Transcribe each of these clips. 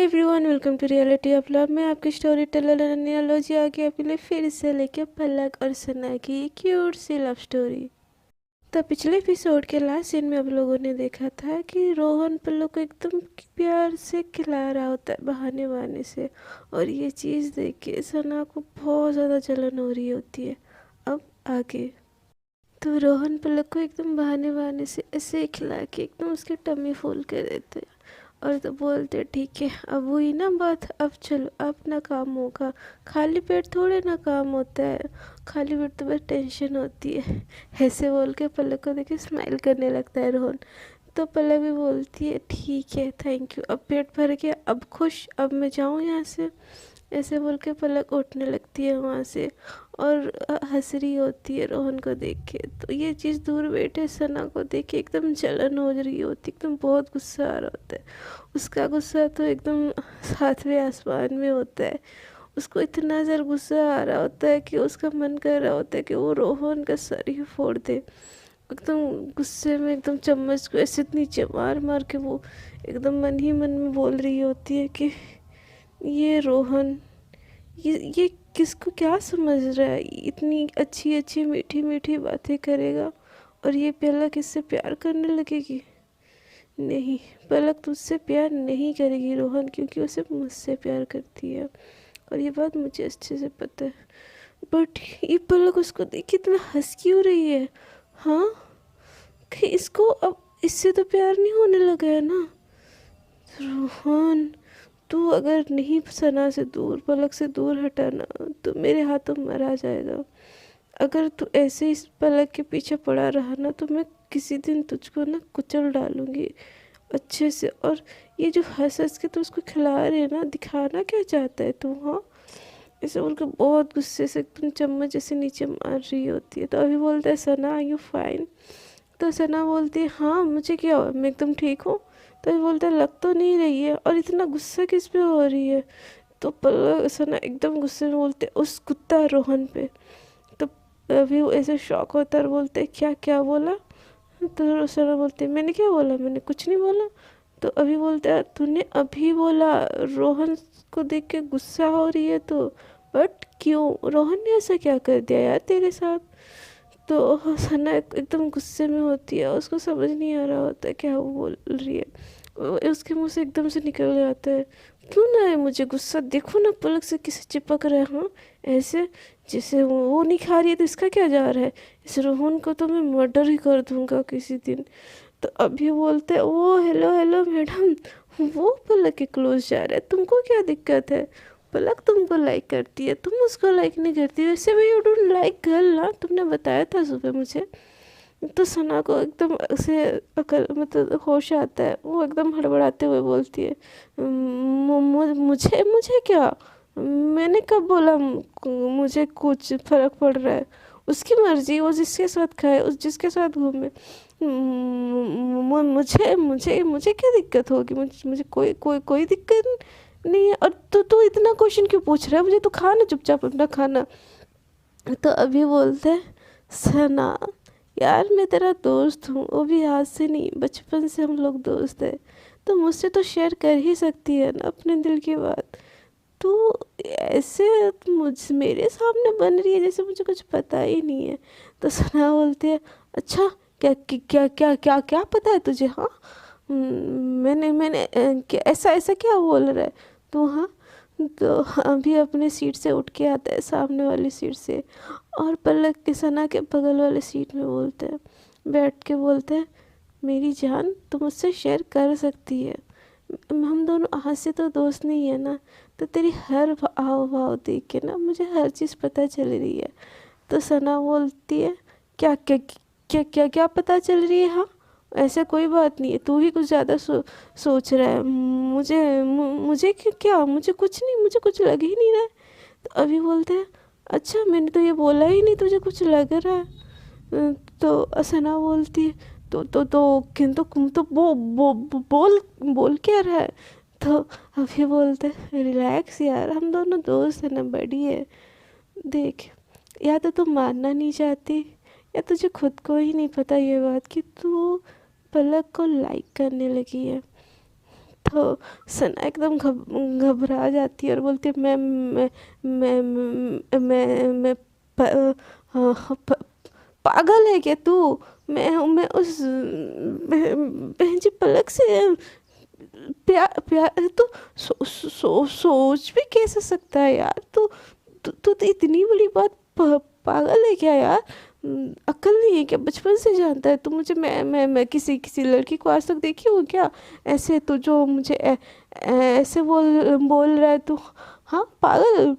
Everyone, welcome to reality of love. मैं आपकी story teller अनन्यालोजी आगे आपके लिए फिर से लेके पलक और सना की एक क्यूट सी लव स्टोरी। तो पिछले एपिसोड के लास्ट सीन में आप लोगों ने देखा था कि रोहन पलक को एकदम प्यार से खिला रहा होता है बहाने बहाने से, और ये चीज़ देख के सना को बहुत ज़्यादा जलन हो रही होती है। अब आगे तो रोहन पलक को एकदम बहाने बहाने से ऐसे खिला के एकदम उसके टम्मी फुल कर देते हैं, और तो बोलते ठीक है, अब हुई ना बात, अब चलो अपना काम होगा। खाली पेट थोड़े ना काम होता है, खाली पेट तो बस टेंशन होती है। ऐसे बोल के पलक को देखे स्माइल करने लगता है रोहन। तो पलक भी बोलती है ठीक है, थैंक यू, अब पेट भर गया, अब खुश, अब मैं जाऊँ यहाँ से। ऐसे बोल के पलक उठने लगती है वहाँ से, और हंस रही होती है रोहन को देख के। तो ये चीज़ दूर बैठे सना को देख के एकदम जलन हो रही होती, एकदम बहुत गुस्सा आ रहा होता है। उसका गुस्सा तो एकदम सातवें आसमान में होता है। उसको इतना ज़्यादा गुस्सा आ रहा होता है कि उसका मन कर रहा होता है कि वो रोहन का सर ही फोड़ दे। एकदम गुस्से में एकदम चम्मच को ऐसे नीचे मार मार के वो एकदम मन ही मन में बोल रही होती है कि ये रोहन, ये किसको क्या समझ रहा है, इतनी अच्छी अच्छी मीठी मीठी बातें करेगा और ये पलक इससे प्यार करने लगेगी। नहीं, पलक तुझसे प्यार नहीं करेगी रोहन, क्योंकि उसे मुझसे प्यार करती है, और ये बात मुझे अच्छे से पता है। बट ये पलक उसको देख के इतना हंस क्यों रही है? हाँ, कि इसको अब इससे तो प्यार नहीं होने लगा है ना? रोहन, तू अगर नहीं सना से दूर, पलक से दूर हटाना तो मेरे हाथों मरा जाएगा। अगर तू ऐसे इस पलक के पीछे पड़ा रहा ना तो मैं किसी दिन तुझको ना कुचल डालूंगी अच्छे से। और ये जो हंस हंस के तू उसको खिला रहे है ना, दिखाना क्या चाहता है तू? हाँ, ऐसे उनको बहुत गुस्से से एकदम चम्मच जैसे नीचे मार रही होती है। तो अभी बोलता है सना, आर यू फाइन? तो सना बोलती है हाँ, मुझे क्या हुआ, मैं एकदम ठीक हूँ। तो अभी बोलता है लग तो नहीं रही है, और इतना गुस्सा किस पे हो रही है? तो सना एकदम गुस्से में बोलते उस कुत्ता रोहन पे। तो अभी वो ऐसे शॉक होता है और बोलते क्या क्या बोला? तो सना बोलते मैंने क्या बोला, मैंने कुछ नहीं बोला। तो अभी बोलता है तूने अभी बोला रोहन को देख के गुस्सा हो रही है तो? बट क्यों, रोहन ने ऐसा क्या कर दिया यार तेरे साथ? तो सना एकदम गुस्से में होती है, उसको समझ नहीं आ रहा होता है क्या वो बोल रही है। उसके मुंह से एकदम से निकल जाता है क्यों ना है मुझे गुस्सा, देखो ना पलक से किसे चिपक रहा है। हाँ, ऐसे जैसे वो नहीं खा रही है तो इसका क्या जा रहा है? इस रोहन को तो मैं मर्डर ही कर दूंगा किसी दिन। तो अभी बोलते हैं ओ हेलो हेलो मैडम, वो पलक के क्लोज जा रहा है, तुमको क्या दिक्कत है? पलक तुमको लाइक करती है, तुम उसको लाइक नहीं करती, वैसे भी यू डोंट लाइक गर्ल ना, तुमने बताया था सुबह मुझे। तो सना को एकदम से अकल मतलब होश आता है, वो एकदम हड़बड़ाते हुए बोलती है मुझे मुझे क्या, मैंने कब बोला मुझे कुछ फर्क पड़ रहा है? उसकी मर्जी, वो जिसके साथ खाए, उस जिसके साथ घूमे। मुझे मुझे मुझे क्या दिक्कत होगी? मुझे कोई कोई कोई दिक्कत नहीं है। और तू इतना क्वेश्चन क्यों पूछ रहा है मुझे? तो खाना चुपचाप अपना खाना। तो अभी बोलते हैं सना, यार मैं तेरा दोस्त हूँ, वो भी आज से नहीं, बचपन से हम लोग दोस्त हैं, तो मुझसे तो शेयर कर ही सकती है ना अपने दिल की बात। तू ऐसे मुझ मेरे सामने बन रही है जैसे मुझे कुछ पता ही नहीं है। तो सना बोलती है अच्छा, क्या क्या क्या क्या क्या पता है तुझे? हाँ, मैंने मैंने क्या ऐसा ऐसा क्या बोल रहा है तू? हाँ, तो अभी अपने सीट से उठ के आता है, सामने वाली सीट से, और पलक के सना के बगल वाले सीट में बोलते हैं, बैठ के बोलते हैं मेरी जान तू मुझसे शेयर कर सकती है, हम दोनों आज से तो दोस्त नहीं है ना, तो तेरी हर हाव भाव देख के ना मुझे हर चीज़ पता चल रही है। तो सना बोलती है क्या क्या क्या क्या क्या पता चल रही है? हाँ, ऐसा कोई बात नहीं है, तू ही कुछ ज़्यादा सोच रहा है। मुझे क्या, मुझे कुछ नहीं, मुझे कुछ लग ही नहीं रहा है। तो अभी बोलते हैं अच्छा, मैंने तो ये बोला ही नहीं तुझे कुछ लग रहा है। तो सना बोलती है किंतु तो बोल बोल क्या रहा है? तो अभी बोलते हैं रिलैक्स यार, हम दोनों दोस्त हैं ना, बड़ी है। देख, या तो तू मानना नहीं चाहती, या तुझे खुद को ही नहीं पता ये बात कि तू पलक को लाइक करने लगी है। तो सना एकदम घबरा जाती है और बोलती है मैं पागल है क्या तू। मैं उस बहन जी पलक से प्यार प्यार तो सोच भी कैसे सकता है यार। तू तो इतनी बड़ी बात पागल है क्या यार। अक्ल नहीं है क्या, बचपन से जानता है तू मुझे। मैं किसी लड़की को आज तक देखी हूँ क्या ऐसे। तू जो मुझे ऐसे बोल रहा है तू। हाँ पागल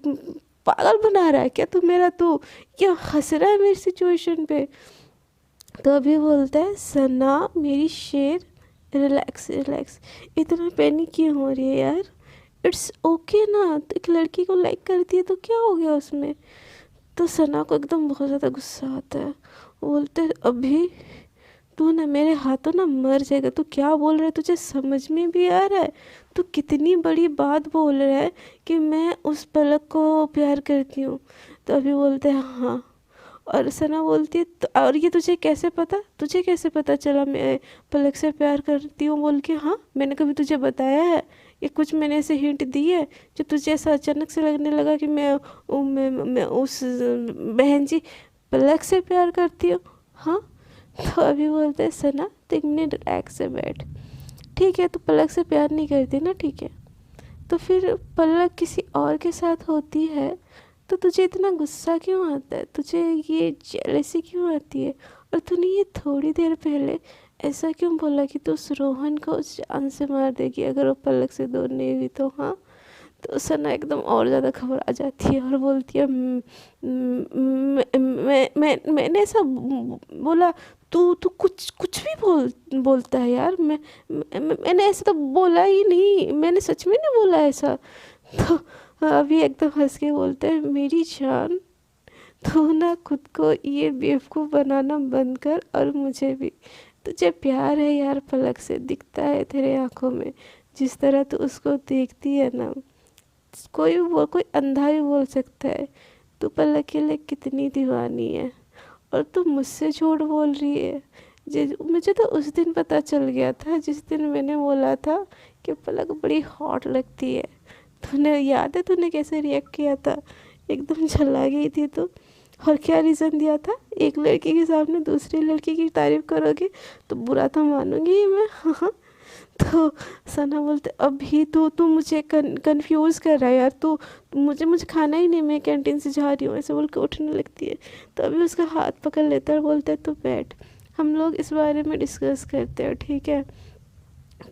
पागल बना रहा है क्या तू मेरा। तू क्या हंस रहा है मेरी सिचुएशन पे। तो अभी बोलता है सना मेरी शेर, रिलैक्स रिलैक्स, इतना पैनिक क्यों हो रही है यार। इट्स ओके ना, तो एक लड़की को लाइक करती है तो क्या हो गया उसमें। तो सना को एकदम बहुत ज़्यादा गुस्सा आता है। वो बोलते हैं अभी तू ना मेरे हाथों ना मर जाएगा। तू क्या बोल रहा है, तुझे समझ में भी आ रहा है। तू कितनी बड़ी बात बोल रहा है कि मैं उस पलक को प्यार करती हूँ। तो अभी बोलते हैं हाँ। और सना बोलती है तो और ये तुझे कैसे पता चला मैं पलक से प्यार करती हूँ बोल के। हाँ मैंने कभी तुझे बताया है, ये कुछ मैंने ऐसे हिंट दी है जो तुझे ऐसा अचानक से लगने लगा कि मैं उस बहन जी पलक से प्यार करती हूँ। हाँ। तो अभी बोलते हैं सना तो 1 मिनट रिलैक्स से बैठ। ठीक है, तो पलक से प्यार नहीं करती ना, ठीक है। तो फिर पलक किसी और के साथ होती है तो तुझे इतना गुस्सा क्यों आता है, तुझे ये जेलसी क्यों आती है। और तूने ये थोड़ी देर पहले ऐसा क्यों बोला कि तू उस रोहन को उस जान से मार देगी अगर वो पलक से दूर नहीं हुई तो। हाँ। तो सना एकदम और ज़्यादा घबरा जाती है और बोलती है मैंने ऐसा बोला। तू तू कुछ कुछ भी बोलता है यार। मैंने ऐसा तो बोला ही नहीं, मैंने सच में नहीं बोला ऐसा। तो अभी एकदम हंस के बोलते हैं मेरी जान तू ना खुद को ये बेवकूफ़ बनाना बंद कर। और मुझे भी तुझे प्यार है यार पलक से, दिखता है तेरे आंखों में। जिस तरह तू उसको देखती है ना, कोई अंधा भी बोल सकता है तू पलक के लिए कितनी दीवानी है। और तू मुझसे झूठ बोल रही है। मुझे तो उस दिन पता चल गया था जिस दिन मैंने बोला था कि पलक बड़ी हॉट लगती है। तूने याद है तूने कैसे रिएक्ट किया था, एकदम झल्ला गई थी तू। और क्या रीज़न दिया था, एक लड़की के सामने दूसरी लड़की की तारीफ करोगे तो बुरा तो मानूंगी ही मैं। हाँ। तो सना बोलते अभी तू मुझे कंफ्यूज कर रहा है यार। तू मुझे मुझे खाना ही नहीं, मैं कैंटीन से जा रही हूँ ऐसे बोल के उठने लगती है। तो अभी उसका हाथ पकड़ लेता है और बोलता है तू बैठ, हम लोग इस बारे में डिस्कस करते हैं, ठीक है।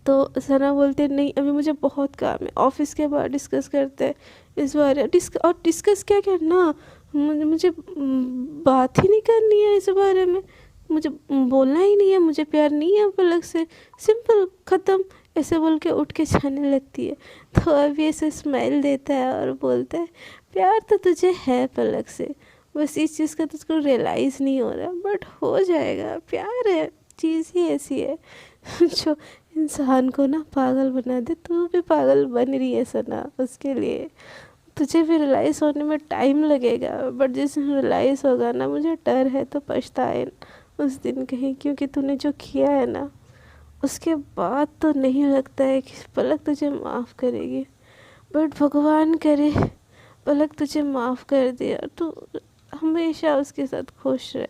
तो सना बोलते हैं नहीं अभी मुझे बहुत काम है, ऑफिस के बाद डिस्कस करते हैं इस बारे। डिस्कस क्या करना, मुझे बात ही नहीं करनी है इस बारे में। मुझे बोलना ही नहीं है, मुझे प्यार नहीं है पलक से, सिंपल ख़त्म, ऐसे बोल के उठ के जाने लगती है। तो अभी ऐसे स्माइल देता है और बोलता है प्यार तो तुझे है पलक से, बस इस चीज़ का तुझको रियलाइज़ नहीं हो रहा, बट हो जाएगा। प्यार है चीज़ ही ऐसी है जो इंसान को ना पागल बना दे। तू भी पागल बन रही है सना उसके लिए, तुझे भी रियलाइज़ होने में टाइम लगेगा, बट जिस दिन रियलाइज़ होगा ना, मुझे डर है तो पछताए उस दिन कहीं, क्योंकि तूने जो किया है ना उसके बाद तो नहीं लगता है कि पलक तुझे माफ़ करेगी। बट भगवान करे पलक तुझे माफ़ कर दे और तू हमेशा उसके साथ खुश रहे।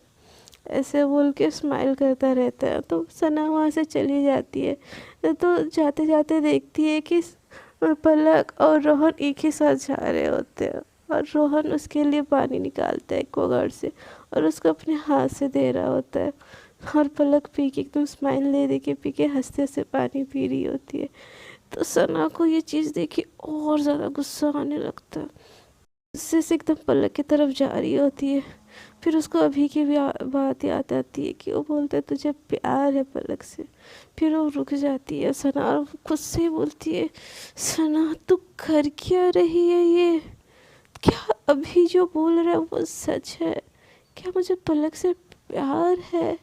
ऐसे बोल के स्माइल करता रहता है। तो सना वहाँ से चली जाती है। तो जाते जाते देखती है कि पलक और रोहन एक ही साथ जा रहे होते हैं और रोहन उसके लिए पानी निकालता है एक्वागार्ड से और उसको अपने हाथ से दे रहा होता है। और पलक पी के एकदम स्माइल दे के पी के हंसते हंसते पानी पी रही होती है। तो सना को ये चीज़ देखी और ज़्यादा गुस्सा आने लगता है, गुस्से से एकदम पलक की तरफ जा रही होती है। फिर उसको अभी की भी बात याद आती है कि वो बोलता है तुझे प्यार है पलक से। फिर वो रुक जाती है सना और खुद से बोलती है सना तू कर क्या रही है ये, क्या अभी जो बोल रहा है वो सच है, क्या मुझे पलक से प्यार है।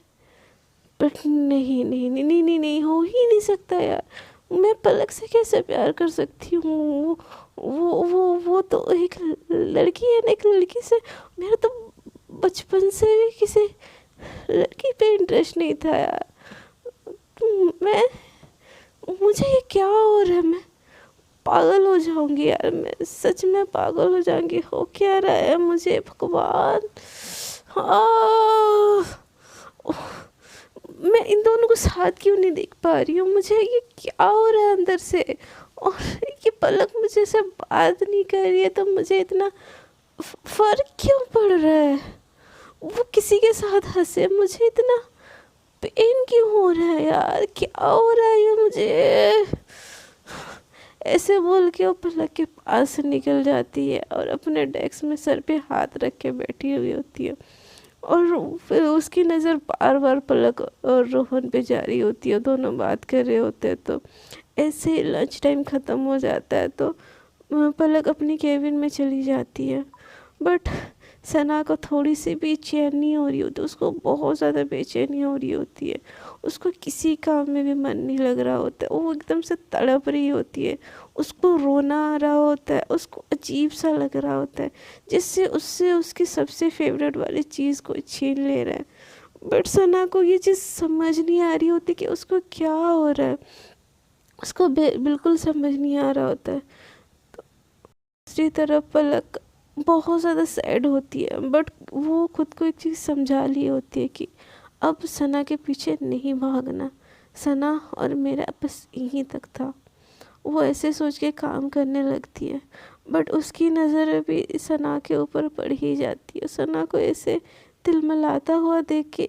बट नहीं नहीं नहीं नहीं नहीं नहीं हो ही नहीं सकता यार, मैं पलक से कैसे प्यार कर सकती हूँ। वो तो एक लड़की है ना, एक लड़की से मेरा तो बचपन से भी किसी लड़की पे इंटरेस्ट नहीं था यार। मैं मुझे ये क्या हो रहा है, मैं पागल हो जाऊंगी यार, मैं सच में पागल हो जाऊंगी। हो क्या रहा है मुझे भगवान। हाँ, मैं इन दोनों को साथ क्यों नहीं देख पा रही हूँ, मुझे ये क्या हो रहा है अंदर से। और ये पलक मुझे से बात नहीं कर रही है तो मुझे इतना फर्क क्यों पड़ रहा है। वो किसी के साथ हंसे, मुझे इतना पेन क्यों हो रहा है यार, क्या हो रहा है ये मुझे। ऐसे बोल के वो पलक के पास से निकल जाती है और अपने डेस्क में सर पे हाथ रख के बैठी हुई होती है। और फिर उसकी नज़र बार बार पलक और रोहन पे जा रही होती है, दोनों बात कर रहे होते हैं। तो ऐसे ही लंच टाइम ख़त्म हो जाता है तो पलक अपनी केबिन में चली जाती है। बट सना को थोड़ी सी भी चैन नहीं हो रही होती, उसको बहुत ज़्यादा बेचैनी हो रही होती है। उसको किसी काम में भी मन नहीं लग रहा होता है, वो एकदम से तड़प रही होती है। उसको रोना आ रहा होता है, उसको अजीब सा लग रहा होता है जिससे उससे उसकी सबसे फेवरेट वाली चीज़ को छीन ले रहा है। बट सना को ये चीज़ समझ नहीं आ रही होती कि उसको क्या हो रहा है, उसको बिल्कुल समझ नहीं आ रहा होता है। दूसरी तरफ पलक बहुत ज़्यादा सैड होती है, बट वो खुद को एक चीज़ समझा ली होती है कि अब सना के पीछे नहीं भागना, सना और मेरा बस यहीं तक था। वो ऐसे सोच के काम करने लगती है। बट उसकी नज़र भी सना के ऊपर पड़ ही जाती है। सना को ऐसे तिलमिलाता हुआ देख के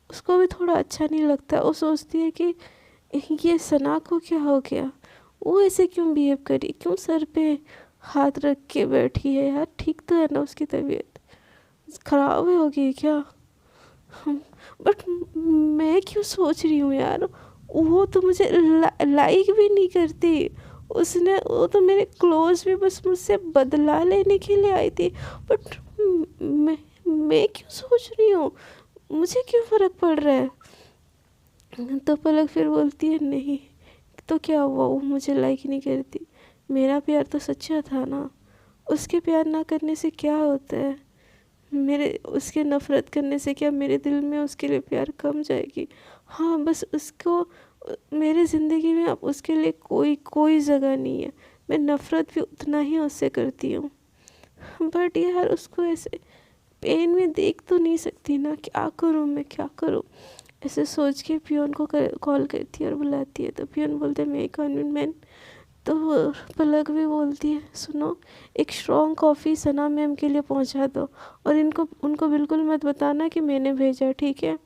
उसको भी थोड़ा अच्छा नहीं लगता। वो सोचती है कि ये सना को क्या हो गया, वो ऐसे क्यों बिहेव करी, क्यों सर पे हाथ रख के बैठी है यार, ठीक तो है ना, उसकी तबीयत ख़राब होगी क्या। बट मैं क्यों सोच रही हूँ यार, वो तो मुझे लाइक भी नहीं करती। उसने वो तो मेरे क्लोज भी बस मुझसे बदला लेने के लिए आई थी। बट मैं क्यों सोच रही हूँ, मुझे क्यों फ़र्क पड़ रहा है। तो पलक फिर बोलती है नहीं तो क्या हुआ, वो मुझे लाइक नहीं करती, मेरा प्यार तो सच्चा था ना, उसके प्यार ना करने से क्या होता है, मेरे उसके नफ़रत करने से क्या मेरे दिल में उसके लिए प्यार कम जाएगी। हाँ बस उसको मेरे ज़िंदगी में अब उसके लिए कोई कोई जगह नहीं है, मैं नफ़रत भी उतना ही उससे करती हूँ। बट यार उसको ऐसे पेन में देख तो नहीं सकती ना, क्या करूँ मैं, क्या करूँ। ऐसे सोच के पियोन को कॉल करती है और बुलाती है। तो पियोन बोलते हैं मैं कॉन्वेंट। तो पलक भी बोलती है सुनो, एक स्ट्रॉन्ग कॉफ़ी सना मैम के लिए पहुंचा दो और इनको उनको बिल्कुल मत बताना कि मैंने भेजा, ठीक है।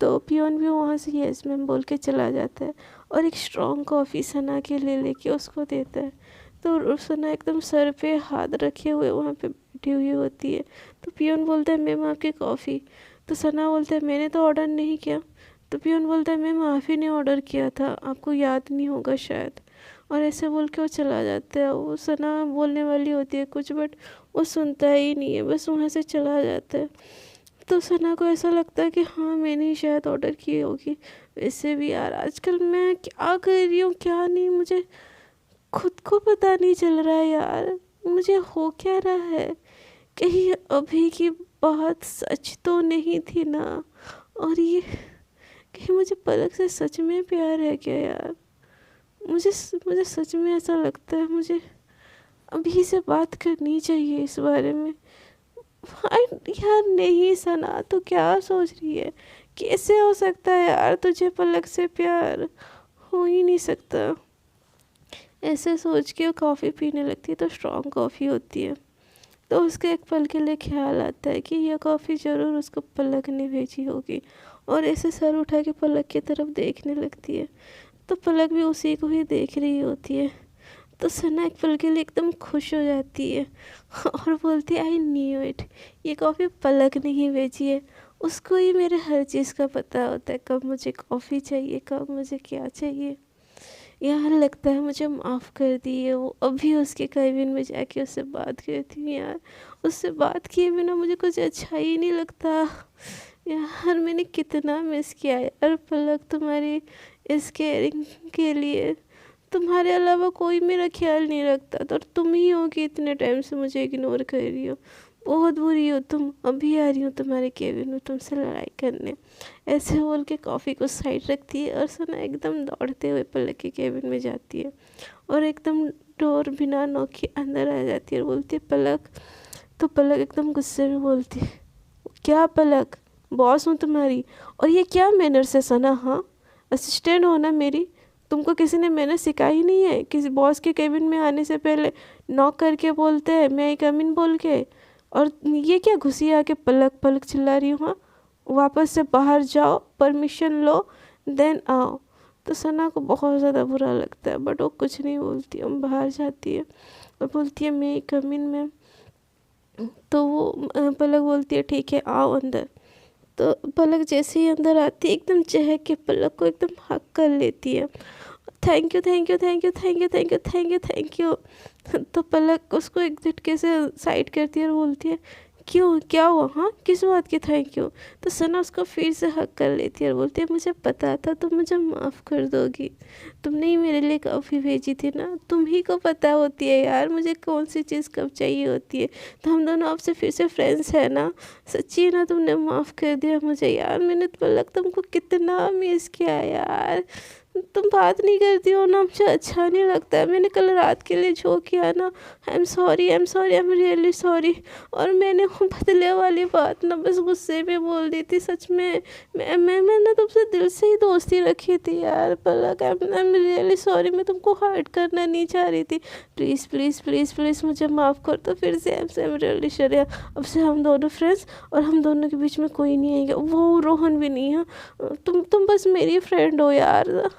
तो पियोन भी वहाँ से यस मैम बोल के चला जाता है और एक स्ट्रॉन्ग कॉफ़ी सना के लिए लेके उसको देता है। तो सना एकदम सर पे हाथ रखे हुए वहाँ पे बैठी हुई होती है। तो पियोन बोलता है मैम आपकी कॉफ़ी। तो सना बोलता है मैंने तो ऑर्डर नहीं किया। तो पियोन बोलता है मैम आप ही ने ऑर्डर किया था, आपको याद नहीं होगा शायद। और ऐसे बोल के वो चला जाता है। वो सना बोलने वाली होती है कुछ, बट वो सुनता ही नहीं है, बस वहाँ से चला जाता है। तो सना को ऐसा लगता है कि हाँ मैंने ही शायद ऑर्डर की होगी। वैसे भी यार आजकल मैं क्या कर रही हूँ क्या नहीं, मुझे खुद को पता नहीं चल रहा है यार, मुझे हो क्या रहा है। कहीं अभी की बात सच तो नहीं थी ना, और ये कहीं मुझे पलक से सच में प्यार है क्या यार। मुझे मुझे सच में ऐसा लगता है, मुझे अभी से बात करनी चाहिए इस बारे में। यार नहीं सना तो क्या सोच रही है, कैसे हो सकता है यार तुझे पलक से प्यार, हो ही नहीं सकता। ऐसे सोच के वो कॉफ़ी पीने लगती है तो स्ट्रॉन्ग कॉफ़ी होती है। तो उसके एक पल के लिए ख्याल आता है कि यह कॉफ़ी ज़रूर उसको पलक ने भेजी होगी, और ऐसे सर उठा के पलक की तरफ देखने लगती है। तो पलक भी उसी को ही देख रही होती है। तो सना एक पल के लिए एकदम खुश हो जाती है और बोलती है आई न्यू इट, ये कॉफ़ी पलक ने ही भेजी है। उसको ही मेरे हर चीज़ का पता होता है, कब मुझे कॉफ़ी चाहिए, कब मुझे क्या चाहिए। यार लगता है मुझे माफ़ कर दिए। वो अभी उसके केबिन में जाके उससे बात करती हूँ यार, उससे बात किए बिना मुझे कुछ अच्छा ही नहीं लगता। यार मैंने कितना मिस किया यार पलक तुम्हारी इस केयरिंग के लिए। तुम्हारे अलावा कोई मेरा ख्याल नहीं रखता, तो तुम ही हो कि इतने टाइम से मुझे इग्नोर कर रही हो। बहुत बुरी हो तुम, अभी आ रही हूँ तुम्हारे केबिन में तुमसे लड़ाई करने। ऐसे बोल के कॉफ़ी को साइड रखती है और सना एकदम दौड़ते हुए पलक के केबिन में जाती है और एकदम डोर बिना नॉक के अंदर आ जाती है और बोलती है पलक। तो पलक एकदम गुस्से में बोलती है, क्या पलक, बॉस हूँ तुम्हारी, और ये क्या मैनर्स है सना? हाँ, असिस्टेंट हो ना मेरी, तुमको किसी ने मैनर सिखाई नहीं है? किसी बॉस के केबिन में आने से पहले नॉक करके बोलते हैं मैं कम इन बोल के, और ये क्या घुसी आके पलक पलक चिल्ला रही हूँ? हाँ, वापस से बाहर जाओ, परमिशन लो, देन आओ। तो सना को बहुत ज़्यादा बुरा लगता है बट वो कुछ नहीं बोलती, वो बाहर जाती है और बोलती है मैं कम इन में। तो वो पलक बोलती है ठीक है आओ अंदर। तो पलक जैसे ही अंदर आती है एकदम चहक के पलक को एकदम हक कर लेती है, thank you thank you thank you thank you thank you thank you thank you. तो पलक उसको एक झटके से साइड करती है और बोलती है क्यों, क्या हुआ? हाँ, किस बात की थैंक यू? तो सना उसको फिर से हक कर लेती है और बोलती है मुझे पता था तुम मुझे माफ़ कर दोगी, तुमने ही मेरे लिए कॉफ़ी भेजी थी ना, तुम ही को पता होती है यार मुझे कौन सी चीज़ कब चाहिए होती है। तो हम दोनों आपसे फिर से फ्रेंड्स हैं ना, सच्ची ना, तुमने माफ़ कर दिया मुझे यार। मैंने पलक तुमको कितना मिस किया यार, तुम बात नहीं करती हो ना, मुझे अच्छा नहीं लगता है। मैंने कल रात के लिए जो किया ना, I am sorry I am sorry I am really sorry. और मैंने वो बदले वाली बात ना बस गुस्से में बोल दी थी, सच में मैंने तुमसे दिल से ही दोस्ती रखी थी यार पलक, आई एम रियली सॉरी, मैं तुमको हर्ट करना नहीं चाह रही थी, प्लीज़ प्लीज़ प्लीज़ प्लीज़ मुझे माफ़ कर दो। फिर से आई एम रियली सॉरी, अब से हम दोनों फ्रेंड्स और हम दोनों के बीच में कोई नहीं आएगा, वो रोहन भी नहीं है, तुम बस मेरी फ्रेंड हो यार,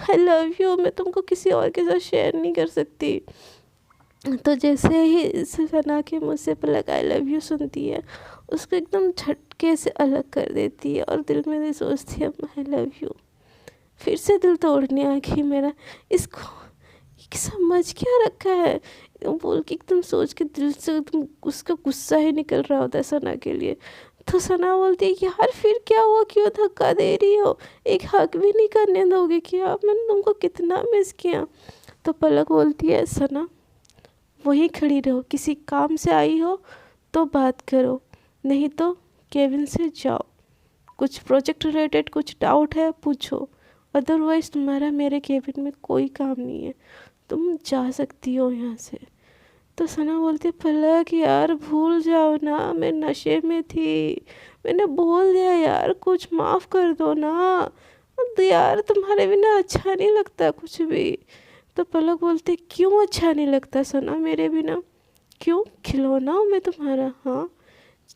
आई लव यू, मैं तुमको किसी और के साथ शेयर नहीं कर सकती। तो जैसे ही सना के मुँह से पलक आई लव यू सुनती है, उसको एकदम झटके से अलग कर देती है और दिल में सोचती है आई लव यू। फिर से दिल तोड़ने आ गई मेरा, इसको समझ क्या रखा है बोल के एकदम सोच के दिल से एकदम उसका गुस्सा ही निकल रहा होता है सना के लिए। तो सना बोलती है यार फिर क्या हुआ, क्यों धक्का दे रही हो, एक हक भी नहीं करने दोगे क्या? मैंने तुमको कितना मिस किया। तो पलक बोलती है सना वहीं खड़ी रहो, किसी काम से आई हो तो बात करो, नहीं तो केबिन से जाओ, कुछ प्रोजेक्ट रिलेटेड कुछ डाउट है पूछो, अदरवाइज़ तुम्हारा मेरे केबिन में कोई काम नहीं है, तुम जा सकती हो यहाँ से। तो सना बोलती पलक यार भूल जाओ ना, मैं नशे में थी, मैंने बोल दिया यार, कुछ माफ़ कर दो ना, तो यार तुम्हारे बिना अच्छा नहीं लगता कुछ भी। तो पलक बोलते क्यों अच्छा नहीं लगता सना मेरे बिना, क्यों, खिलौना हूँ मैं तुम्हारा? हाँ,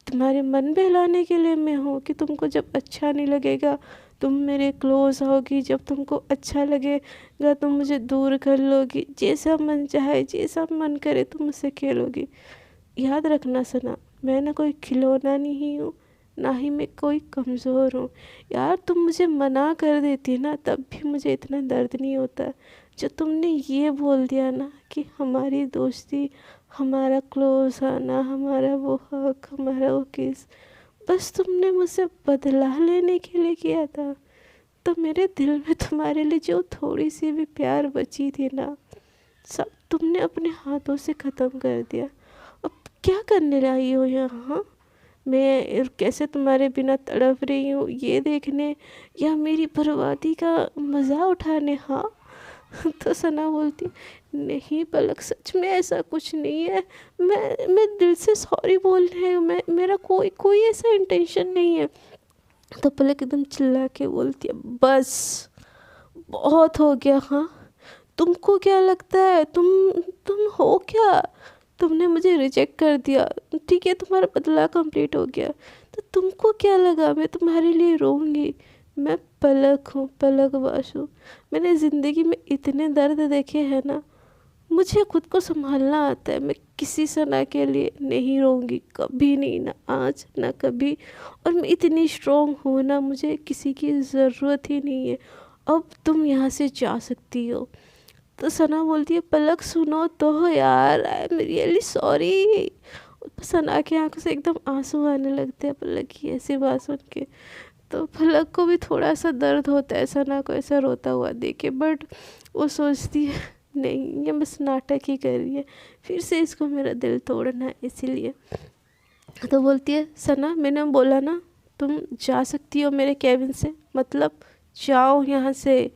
तुम्हारे मन बहलाने के लिए मैं हूँ कि तुमको जब अच्छा नहीं लगेगा तुम मेरे क्लोज होगी, जब तुमको अच्छा लगेगा तुम मुझे दूर कर लोगी, जैसा मन चाहे जैसा मन करे तुम मुझसे खेलोगी। याद रखना सना, मैं ना कोई खिलौना नहीं हूँ, ना ही मैं कोई कमज़ोर हूँ। यार तुम मुझे मना कर देती ना तब भी मुझे इतना दर्द नहीं होता, जो तुमने ये बोल दिया ना कि हमारी दोस्ती, हमारा क्लोज आना, हमारा वो हक, हमारा वो किस, बस तुमने मुझसे बदला लेने के लिए किया था। तो मेरे दिल में तुम्हारे लिए जो थोड़ी सी भी प्यार बची थी ना, सब तुमने अपने हाथों से ख़त्म कर दिया। अब क्या करने आई हो यहाँ? हाँ? मैं कैसे तुम्हारे बिना तड़प रही हूँ ये देखने, या मेरी बर्बादी का मज़ा उठाने? हाँ। तो सना बोलती नहीं पलक सच में ऐसा कुछ नहीं है, मैं दिल से सॉरी बोल रही हूँ, मैं मेरा कोई कोई ऐसा इंटेंशन नहीं है। तो पलक एकदम चिल्ला के बोलती है बस बहुत हो गया। हाँ, तुमको क्या लगता है तुम हो क्या? तुमने मुझे रिजेक्ट कर दिया, ठीक है, तुम्हारा बदला कंप्लीट हो गया, तो तुमको क्या लगा मैं तुम्हारे लिए रोऊंगी? मैं पलक हूँ, पलक बासु, मैंने ज़िंदगी में इतने दर्द देखे हैं ना, मुझे खुद को संभालना आता है, मैं किसी सना के लिए नहीं रोऊंगी, कभी नहीं, ना आज ना कभी। और मैं इतनी स्ट्रॉन्ग हूँ ना, मुझे किसी की ज़रूरत ही नहीं है, अब तुम यहाँ से जा सकती हो। तो सना बोलती है पलक सुनो तो यार, आई एम रियली सॉरी। सना की आंखों से एकदम आंसू आने लगते हैं पलक की ऐसी बात सुन के। तो पलक को भी थोड़ा सा दर्द होता है सना को ऐसा रोता हुआ देख के, बट वो सोचती है नहीं ये बस नाटक ही कर रही है, फिर से इसको मेरा दिल तोड़ना है इसीलिए। तो बोलती है सना मैंने बोला ना तुम जा सकती हो मेरे केबिन से, मतलब जाओ यहाँ से।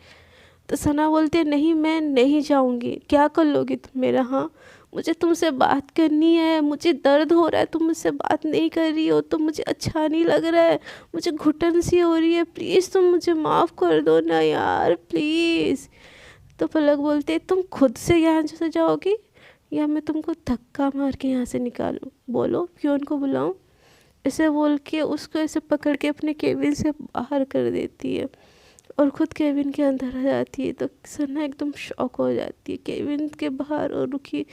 तो सना बोलती है नहीं मैं नहीं जाऊँगी। क्या कर लोगी तुम मेरा? हाँ मुझे तुमसे बात करनी है, मुझे दर्द हो रहा है, तुम मुझसे बात नहीं कर रही हो तो मुझे अच्छा नहीं लग रहा है, मुझे घुटन सी हो रही है, प्लीज़ तुम मुझे माफ़ कर दो ना यार प्लीज़। तो पलक बोलती है तुम खुद से यहाँ से जाओगी या मैं तुमको धक्का मार के यहाँ से निकालूं? बोलो पियोन को बुलाऊं? ऐसे बोल के उसको ऐसे पकड़ के अपने केबिन से बाहर कर देती है और खुद केबिन के अंदर आ जाती है। तो सना एकदम शॉक हो जाती है केबिन के बाहर और रुकी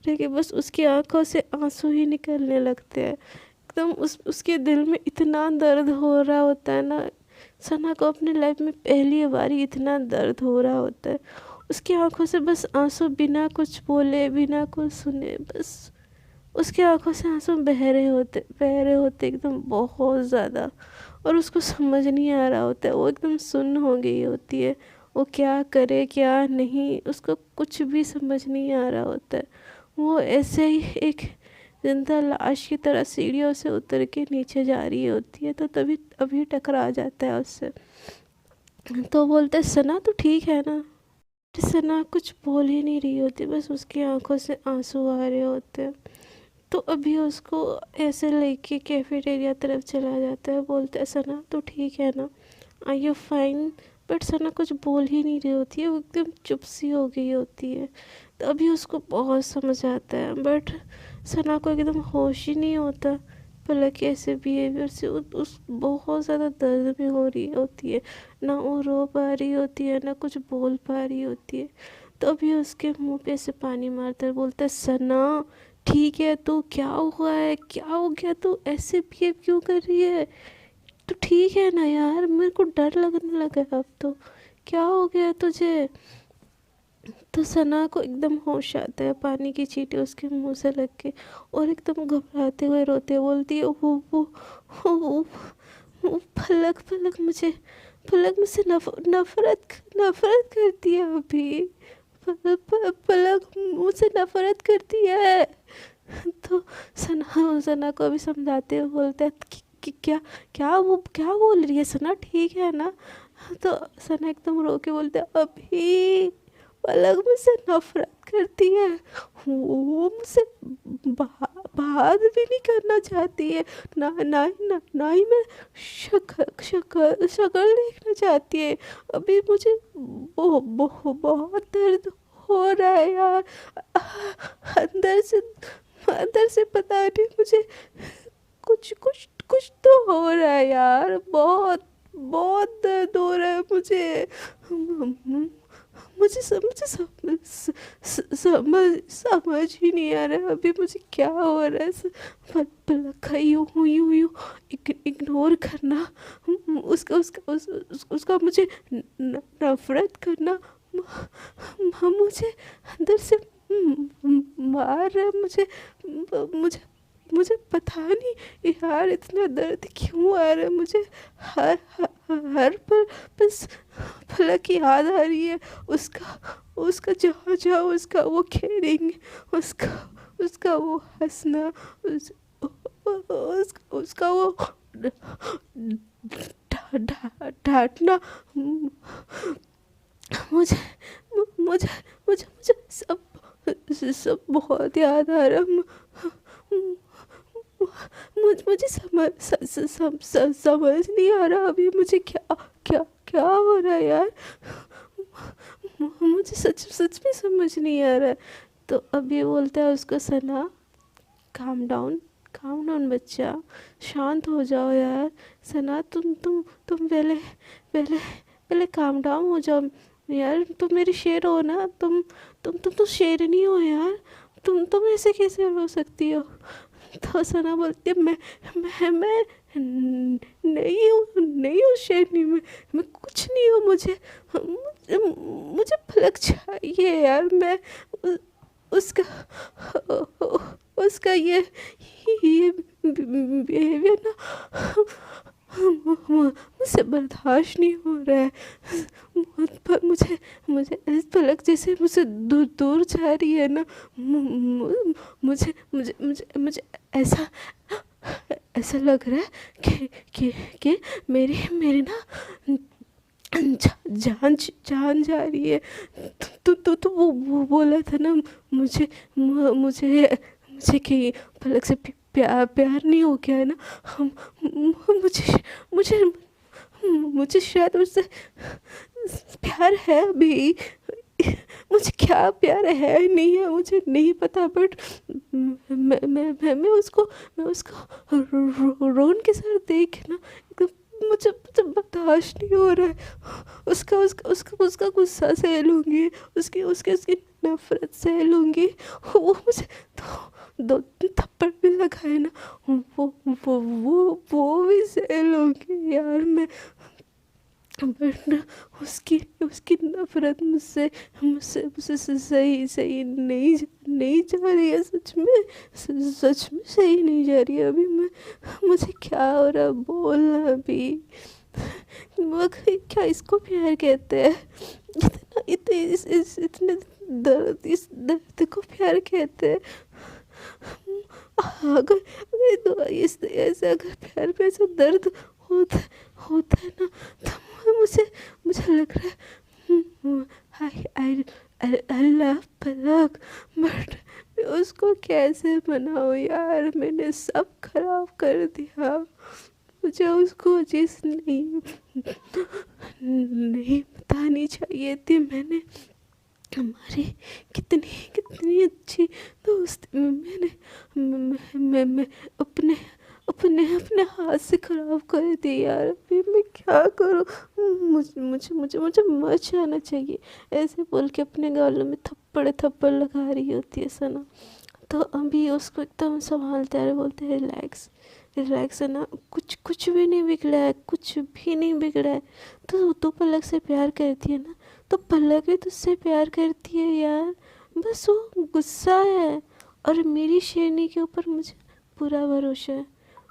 रह के, बस उसकी आंखों से आंसू ही निकलने लगते हैं। एकदम उसके दिल में इतना दर्द हो रहा होता है ना, सना को अपनी लाइफ में पहली बार ही इतना दर्द हो रहा होता है। उसकी आंखों से बस आंसू, बिना कुछ बोले बिना कुछ सुने बस उसकी आंखों से आंसू बह रहे होते एकदम बहुत ज़्यादा। और उसको समझ नहीं आ रहा होता है, वो एकदम सुन्न हो गई होती है, वो क्या करे क्या नहीं उसको कुछ भी समझ नहीं आ रहा होता है। वो ऐसे ही एक जिंदा लाश की तरह सीढ़ियों से उतर के नीचे जा रही होती है। तो तभी अभी टकरा जाता है उससे। तो बोलते हैं सना तो ठीक है ना? तो सना कुछ बोल ही नहीं रही होती, बस उसकी आंखों से आंसू आ रहे होते हैं। तो अभी उसको ऐसे लेके कैफेटेरिया तरफ चला जाता है, बोलता है सना तो ठीक है ना, आर यू फाइन? बट सना कुछ बोल ही नहीं रही होती है, वो एकदम चुप सी हो गई होती है। तो अभी उसको बहुत समझ आता है बट सना को एकदम होश ही नहीं होता पलक के ऐसे बिहेवियर से। उस बहुत ज़्यादा दर्द में हो रही होती है, ना वो रो पा रही होती है ना कुछ बोल पा रही होती है। तो अभी उसके मुंह पे से पानी मारता है, बोलता है सना ठीक है तो क्या हुआ है, क्या हो गया, तू ऐसे बिहेव क्यों कर रही है? तो ठीक है ना यार, मेरे को डर लगने लगा है अब तो, क्या हो गया तुझे? तो सना को एकदम होश आता है, पानी की छींटे उसके मुंह से लग के और एकदम घबराते हुए रोते बोलती है वो पलक पलक मुझे, पलक मुझसे नफरत नफरत करती है अभी, पलक मुझसे नफरत करती है। तो सना सना को अभी समझाते हुए बोलता है क्या क्या वो क्या बोल रही है सना, ठीक है ना? तो सना एकदम रो के बोलते है अभी पलक मुझसे नफरत करती है, वो मुझसे बात भी नहीं करना चाहती है, ना ही मैं शक्ल देखना चाहती है। अभी मुझे बहुत दर्द हो रहा है यार, अंदर से पता नहीं मुझे कुछ कुछ कुछ तो हो रहा है यार, बहुत बहुत दर्द हो रहा है मुझे। मुझे समझ ही नहीं आ रहा है अभी मुझे क्या हो रहा है। पलक यूं इग्नोर करना, उसका मुझे नफरत करना, मुझे अंदर से मार रहा है मुझे मुझे पता नहीं यार इतना दर्द क्यों आ रहा है मुझे। हर हर पर बस पलक की याद आ रही है, उसका उसका जहाँ जहाँ उसका वो केयरिंग, उसका उसका वो हंसना, उसका वो डांटना, मुझे मुझे मुझे मुझे सब बहुत याद आ रहा। मुझे समझ नहीं आ रहा अभी मुझे क्या क्या क्या हो रहा है यार, मुझे सच में समझ नहीं आ रहा है। तो अभी बोलता है उसको सना काम डाउन बच्चा, शांत हो जाओ यार। सना तुम पहले पहले काम डाउन हो जाओ यार, तुम मेरी शेर हो ना, तुम तो शेरनी हो यार, तुम ऐसे कैसे हो सकती हो? तो सना बोलती है मैं नहीं हूँ शेरनी, मैं कुछ नहीं हूँ, मुझे पलक चाहिए यार, मैं उसका उसका ये बिहेवियर ना मुझसे बर्दाश्त नहीं हो रहा है। पर मुझे इस पलक जैसे मुझसे दूर दूर जा रही है ना, मुझे मुझे मुझे मुझे ऐसा ऐसा लग रहा है कि कि मेरी मेरी ना जान जान जा रही है। तो वो बोला था ना मुझे मुझे मुझे कि पलक से प्यार प्यार नहीं हो गया है ना। हम मुझे मुझे मुझे शायद उससे प्यार है भी। मुझे क्या प्यार है नहीं है मुझे नहीं पता, बट मैं उसको रोन के साथ देख ना एकदम मुझे मुझे बर्दाश्त नहीं हो रहा है। उसका उसका उसका उसका गुस्सा सह लूँगी, उसकी उसकी उसकी नफरत सह लूँगी। वो मुझे दो थप्पड़ भी लगाए ना, वो भी सह लूँगी यार मैं। बट उसकी उसकी नफरत मुझसे मुझसे मुझसे सही सही नहीं जा रही है। सच में सच में सही नहीं जा रही है अभी। मैं मुझे क्या हो रहा बोलना भी। मगर क्या इसको प्यार कहते हैं? इतना इतने दर्द, इस दर्द को प्यार कहते हैं? अगर इस ऐसे अगर प्यार में ऐसा दर्द होता होता है ना, तो मुझे मुझे लग रहा है आई लव पलक। बट मैं उसको कैसे मनाऊँ यार? मैंने सब खराब कर दिया। मुझे उसको चीज़ नहीं बतानी चाहिए थी। मैंने हमारी कितनी कितनी अच्छी दोस्ती में मैंने मैं अपने अपने अपने हाथ से खराब कर दी यार। अभी मैं क्या करूँ? मुझे मुझे मुझे मुझे मर जाना चाहिए। ऐसे बोल के अपने गालों में थप्पड़ थप्पड़ लगा रही होती है सना। तो अभी उसको एकदम संभालते हैं, बोलते हैं रिलैक्स रिलैक्स है ना, कुछ कुछ भी नहीं बिगड़ा है, कुछ भी नहीं बिगड़ा है। तो पलक से प्यार करती है ना, तो पलक भी तुझसे प्यार करती है यार। बस वो गुस्सा है। और मेरी शेरनी के ऊपर मुझे पूरा भरोसा है।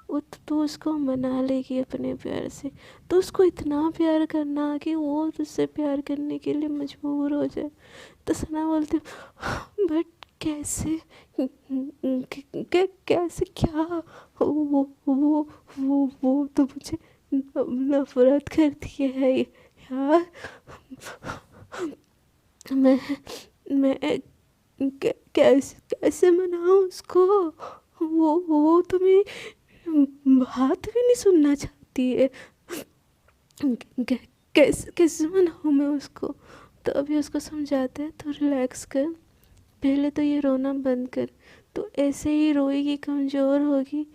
वो तो उसको मना लेगी अपने प्यार से। तो उसको इतना प्यार करना कि वो तुझसे प्यार करने के लिए मजबूर हो जाए। तो सना बोलती बट कैसे कैसे क्या? वो तो मुझे नफरत करती है यार। मैं मैं कैसे कैसे मनाऊं उसको? वो तो मेरी बात भी नहीं सुनना चाहती है। कैसे कैसे मनाऊं मैं उसको? तो अभी उसको समझाते हैं तो रिलैक्स कर, पहले तो ये रोना बंद कर। तो ऐसे ही रोएगी, कमज़ोर होगी,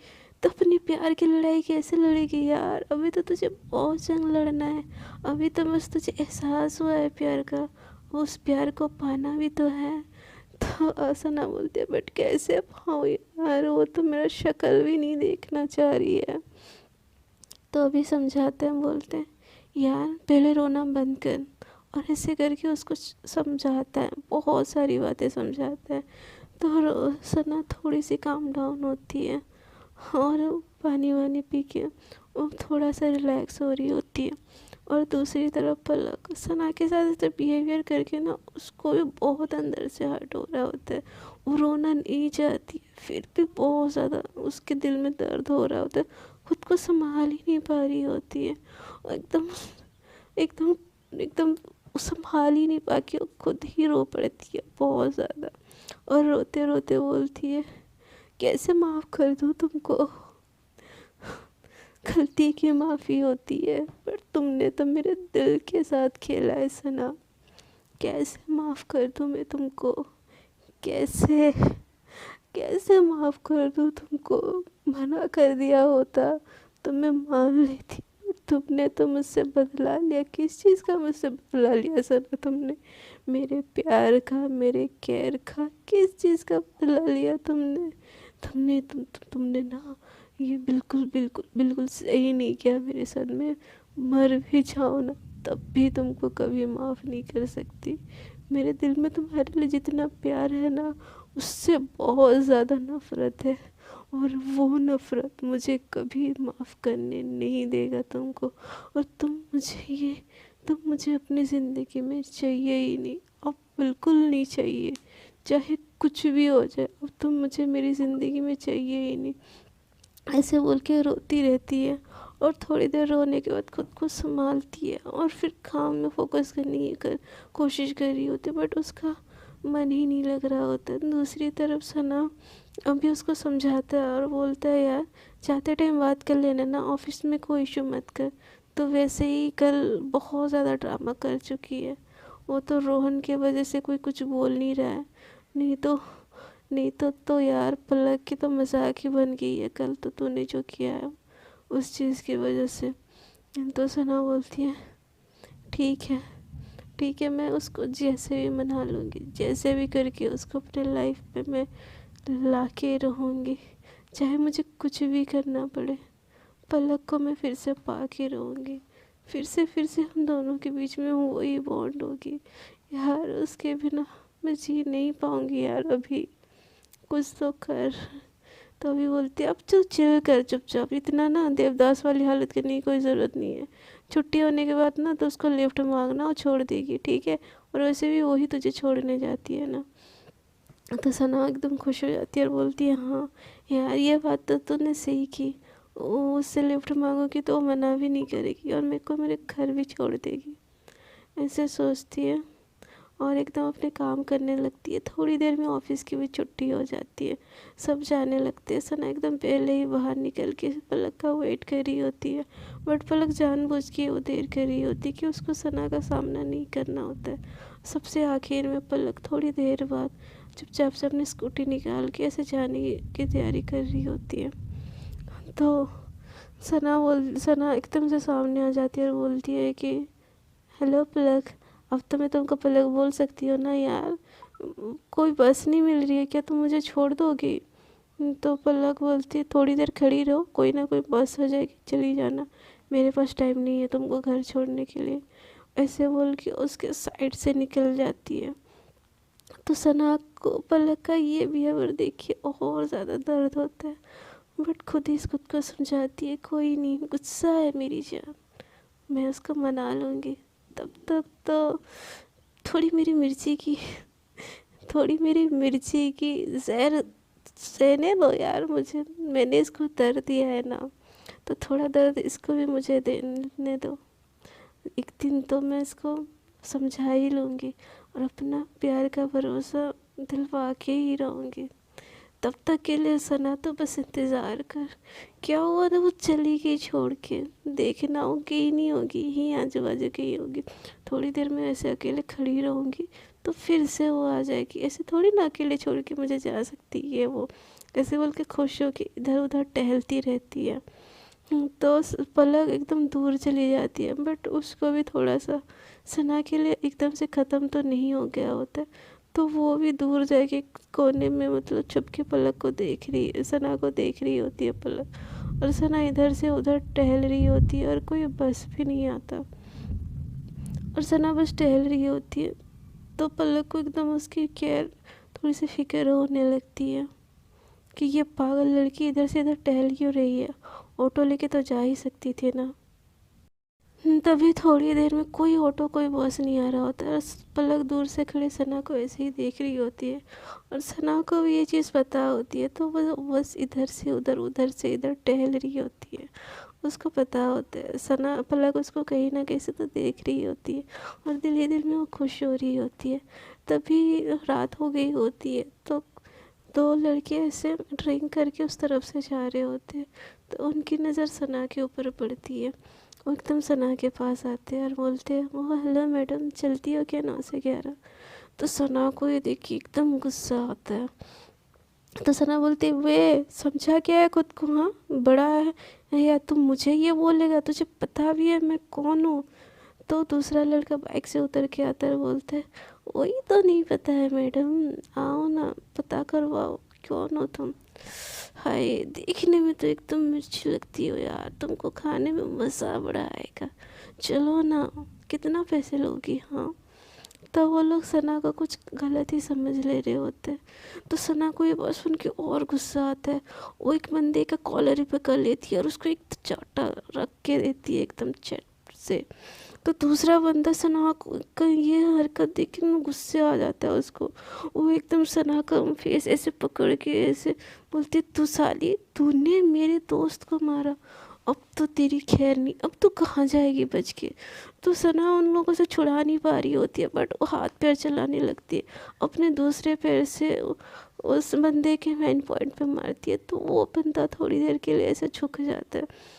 तो अपने प्यार की लड़ाई कैसे लड़ेगी यार? अभी तो तुझे बहुत जंग लड़ना है। अभी तो बस तुझे एहसास हुआ है प्यार का, उस प्यार को पाना भी तो है। तो ऐसा ना बोलते, बट कैसे पाऊँ यार? वो तो मेरा शक्ल भी नहीं देखना चाह रही है। तो अभी समझाते हैं, बोलते हैं यार पहले रोना बंद कर। और ऐसे करके उसको समझाता है, बहुत सारी बातें समझाता है। तो सना थोड़ी सी काम डाउन होती है और पानी वानी पी के वो थोड़ा सा रिलैक्स हो रही होती है। और दूसरी तरफ पलक सना के साथ ऐसे बिहेवियर करके ना उसको भी बहुत अंदर से हर्ट हो रहा होता है। वो रोना नहीं चाहती है, फिर भी बहुत ज़्यादा उसके दिल में दर्द हो रहा होता है। खुद को संभाल ही नहीं पा रही होती है। और एकदम एकदम एकदम संभाल ही नहीं पा के वो खुद ही रो पड़ती है बहुत ज़्यादा। और रोते रोते बोलती है कैसे माफ़ कर दूँ तुमको? गलती की माफ़ी होती है, पर तुमने तो मेरे दिल के साथ खेला है सना। कैसे माफ़ कर दूँ मैं तुमको? कैसे कैसे माफ़ कर दूँ तुमको? मना कर दिया होता तो मैं मान लेती। तुमने तो मुझसे बदला लिया। किस चीज़ का मुझसे बदला लिया सना तुमने? मेरे प्यार का, मेरे केयर का, किस चीज़ का बदला लिया तुमने? तुमने ना ये बिल्कुल बिल्कुल बिल्कुल सही नहीं किया मेरे साथ। में मर भी जाओ ना तब भी तुमको कभी माफ़ नहीं कर सकती। मेरे दिल में तुम्हारे लिए जितना प्यार है ना, उससे बहुत ज़्यादा नफ़रत है। और वो नफ़रत मुझे कभी माफ़ करने नहीं देगा तुमको। और तुम मुझे अपनी ज़िंदगी में चाहिए ही नहीं। अब बिल्कुल नहीं चाहिए, चाहे कुछ भी हो जाए। अब तुम मुझे मेरी ज़िंदगी में चाहिए ही नहीं। ऐसे बोल के रोती रहती है और थोड़ी देर रोने के बाद खुद को संभालती है और फिर काम में फोकस करने की कोशिश कर रही होती है, बट उसका मन ही नहीं लग रहा होता। दूसरी तरफ सना अभी उसको समझाता है और बोलता है यार जाते टाइम बात कर लेना ना, ऑफिस में कोई इशू मत कर। तो वैसे ही कल बहुत ज़्यादा ड्रामा कर चुकी है वो, तो रोहन की वजह से कोई कुछ बोल नहीं रहा है। नहीं तो यार पलक की तो मजाक ही बन गई है कल तो तूने जो किया है उस चीज़ की वजह से। तो सना बोलती है ठीक है ठीक है, मैं उसको जैसे भी मना लूँगी, जैसे भी करके उसको अपने लाइफ में मैं ला के रहूँगी, चाहे मुझे कुछ भी करना पड़े। पलक को मैं फिर से पा के रहूँगी, फिर से हम दोनों के बीच में वही बॉन्ड होगी। यार उसके बिना मैं जी नहीं पाऊँगी यार, अभी कुछ तो कर। तो अभी बोलती है अब तू चिल कर चुपचाप, इतना ना देवदास वाली हालत करने की कोई ज़रूरत नहीं है। छुट्टी होने के बाद ना तो उसको लिफ्ट मांगना और छोड़ देगी, ठीक है? और वैसे भी वही तुझे छोड़ने जाती है ना। तो सना एकदम खुश हो जाती है और बोलती है हाँ यार ये बात तो तूने सही की, वो उससे लिफ्ट मांगोगी तो वो मना भी नहीं करेगी और मेरे को मेरे घर भी छोड़ देगी, ऐसे सोचती है और एकदम अपने काम करने लगती है। थोड़ी देर में ऑफिस की भी छुट्टी हो जाती है, सब जाने लगते हैं। सना एकदम पहले ही बाहर निकल के पलक का वेट कर रही होती है, बट पलक जानबूझ के वो देर कर रही होती है कि उसको सना का सामना नहीं करना होता है। सबसे आखिर में पलक थोड़ी देर बाद चुपचाप से अपनी स्कूटी निकाल के ऐसे जाने की तैयारी कर रही होती है। तो सना एकदम से सामने आ जाती है और बोलती है कि हेलो पलक, अब तो मैं तुमको पलक बोल सकती हूँ ना यार, कोई बस नहीं मिल रही है क्या, तुम मुझे छोड़ दोगी? तो पलक बोलती है थोड़ी देर खड़ी रहो, कोई ना कोई बस हो जाएगी, चली जाना, मेरे पास टाइम नहीं है तुमको घर छोड़ने के लिए। ऐसे बोल के उसके साइड से निकल जाती है। तो सना को पलक का ये बिहेवियर देखिए और ज़्यादा दर्द होता है, बट खुद को समझाती है कोई नहीं, गुस्सा है मेरी जान, मैं उसको मना लूँगी। तब तक तो थोड़ी मेरी मिर्ची की थोड़ी मेरी मिर्ची की जहर सहने दो यार मुझे, मैंने इसको दर्द दिया है ना, तो थोड़ा दर्द इसको भी मुझे देने दो। एक दिन तो मैं इसको समझा ही लूँगी और अपना प्यार का भरोसा दिलवा के ही रहूँगी। तब तक के लिए सना तो बस इंतज़ार कर, क्या हुआ था वो चली गई छोड़ के, देखना हो गई नहीं होगी, यहीं आजू बाजू की ही होगी। थोड़ी देर में ऐसे अकेले खड़ी रहूँगी तो फिर से वो आ जाएगी, ऐसे थोड़ी ना अकेले छोड़ के मुझे जा सकती है वो, ऐसे बोल के खुश हो के इधर उधर टहलती रहती है। तो पलक एकदम दूर चली जाती है, बट उसको भी थोड़ा सा सना के लिए एकदम से ख़त्म तो नहीं हो गया होता है। तो वो भी दूर जाके कोने में मतलब छुप के पलक को देख रही है, सना को देख रही होती है पलक, और सना इधर से उधर टहल रही होती है और कोई बस भी नहीं आता और सना बस टहल रही होती है। तो पलक को एकदम उसकी केयर थोड़ी सी फिक्र होने लगती है कि ये पागल लड़की इधर से इधर टहल क्यों रही है, ऑटो लेके तो जा ही सकती थी ना। तभी थोड़ी देर में कोई ऑटो कोई बस नहीं आ रहा होता है और पलक दूर से खड़े सना को ऐसे ही देख रही होती है और सना को भी ये चीज़ पता होती है, तो वो बस इधर से उधर उधर से इधर टहल रही होती है। उसको पता होता है सना पलक उसको कहीं ना कहीं से तो देख रही होती है और दिल ही दिल में वो खुश हो रही होती है। तभी रात हो गई होती है, तो दो लड़के ऐसे ड्रिंक करके उस तरफ से जा रहे होते हैं, तो उनकी नज़र सना के ऊपर पड़ती है। वो एकदम सना के पास आते हैं और बोलते हैं वो हेलो मैडम, चलती हो क्या 9 से 11? तो सना को ये देख के एकदम गुस्सा आता है। तो सना बोलती है वे समझा क्या है खुद को, हाँ बड़ा है या तुम मुझे ये बोलेगा, तुझे पता भी है मैं कौन हूँ? तो दूसरा लड़का बाइक से उतर के आता है, बोलता है वही तो नहीं पता है मैडम, आओ ना पता करवाओ कौन हो तुम। हाय देखने में तो एकदम मिर्ची लगती हो यार, तुमको खाने में मज़ा बड़ा आएगा, चलो ना कितना पैसे लोगी? हाँ। तो वो लोग सना को कुछ गलत ही समझ ले रहे होते हैं। तो सना को ये बात सुन के और गुस्सा आता है, वो एक बंदे का कॉलर ही पकड़ लेती है और उसको एक चाटा रख के देती है एकदम चट से। तो दूसरा बंदा सना का ये हरकत देख के ना गुस्से आ जाता है उसको। वो एकदम सना का फेस ऐसे पकड़ के ऐसे बोलती, तू साली, तूने मेरे दोस्त को मारा, अब तो तेरी खैर नहीं, अब तू कहाँ जाएगी बच के। तो सना उन लोगों से छुड़ा नहीं पा रही होती है, बट वो हाथ पैर चलाने लगती है, अपने दूसरे पैर से उस बंदे के मेन पॉइंट पे मारती है। तो वो बंदा थोड़ी देर के लिए ऐसे झुक जाता है।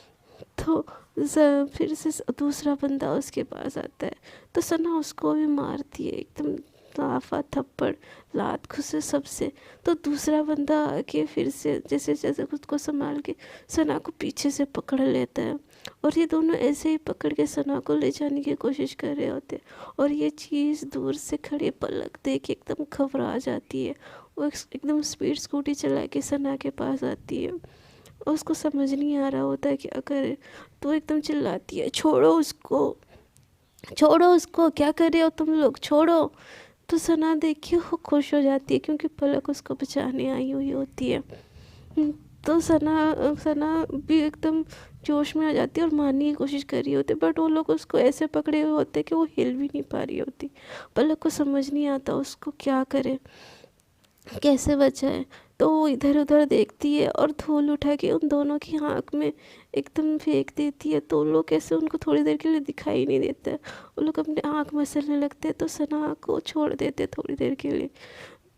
तो फिर से दूसरा बंदा उसके पास आता है, तो सना उसको भी मारती है एकदम लाफा थप्पड़, लात घुसे सबसे। तो दूसरा बंदा आके फिर से जैसे जैसे खुद को संभाल के सना को पीछे से पकड़ लेता है, और ये दोनों ऐसे ही पकड़ के सना को ले जाने की कोशिश कर रहे होते हैं। और ये चीज़ दूर से खड़े पलक देख के एकदम घबरा जाती है। वो एकदम स्पीड स्कूटी चला के सना के पास आती है, उसको समझ नहीं आ रहा होता है क्या करे। तो एकदम चिल्लाती है, छोड़ो उसको, छोड़ो उसको, क्या कर रहे हो तुम लोग, छोड़ो। तो सना देख के वो खुश हो जाती है, क्योंकि पलक उसको बचाने आई हुई होती है। तो सना सना भी एकदम जोश में आ जाती है और मारने की कोशिश कर रही होती है, बट वो लोग उसको ऐसे पकड़े हुए होते कि वो हिल भी नहीं पा रही होती। पलक को समझ नहीं आता उसको क्या करे, कैसे बचाए। तो वो इधर उधर देखती है और धूल उठा के उन दोनों की आँख में एकदम फेंक देती है। तो वो लोग ऐसे उनको थोड़ी देर के लिए दिखाई नहीं देता है, वो लोग अपने आँख मसलने लगते हैं। तो सना को छोड़ देते थोड़ी देर के लिए।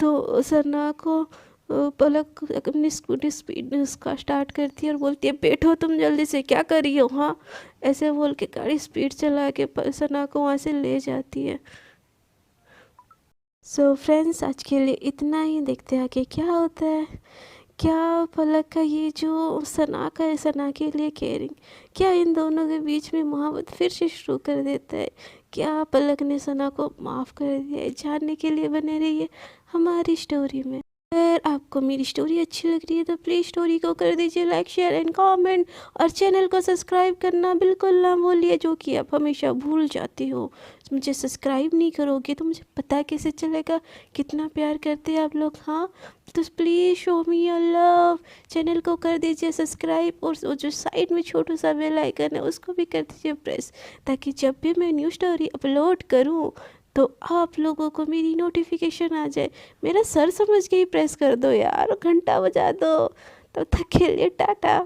तो सना को पलक अपनी स्कूटी स्पीड उसका स्टार्ट करती है और बोलती है, बैठो तुम जल्दी से, क्या कर रही हो, हाँ, ऐसे बोल के गाड़ी स्पीड चला के सना को वहाँ से ले जाती है। सो फ्रेंड्स, आज के लिए इतना ही, देखते हैं कि क्या होता है। क्या पलक का ये जो सना का है, सना के लिए केयरिंग, क्या इन दोनों के बीच में मोहब्बत फिर से शुरू कर देता है, क्या पलक ने सना को माफ़ कर दिया है। जानने के लिए बने रहिए हमारी स्टोरी में। अगर आपको मेरी स्टोरी अच्छी लग रही है तो प्लीज़ स्टोरी को कर दीजिए लाइक, शेयर एंड कमेंट, और चैनल को सब्सक्राइब करना बिल्कुल ना भूलिए, जो कि आप हमेशा भूल जाती हो। मुझे सब्सक्राइब नहीं करोगे तो मुझे पता कैसे चलेगा कितना प्यार करते हैं आप लोग। हाँ, तो please show me your love, channel को कर दीजिए सब्सक्राइब, और वो जो साइड में छोटा सा बेल आइकन है उसको भी कर दीजिए प्रेस, ताकि जब भी मैं न्यू स्टोरी अपलोड करूँ तो आप लोगों को मेरी नोटिफिकेशन आ जाए। मेरा सर समझ के ही प्रेस कर दो यार, घंटा बजा दो। तब तक के लिए टाटा।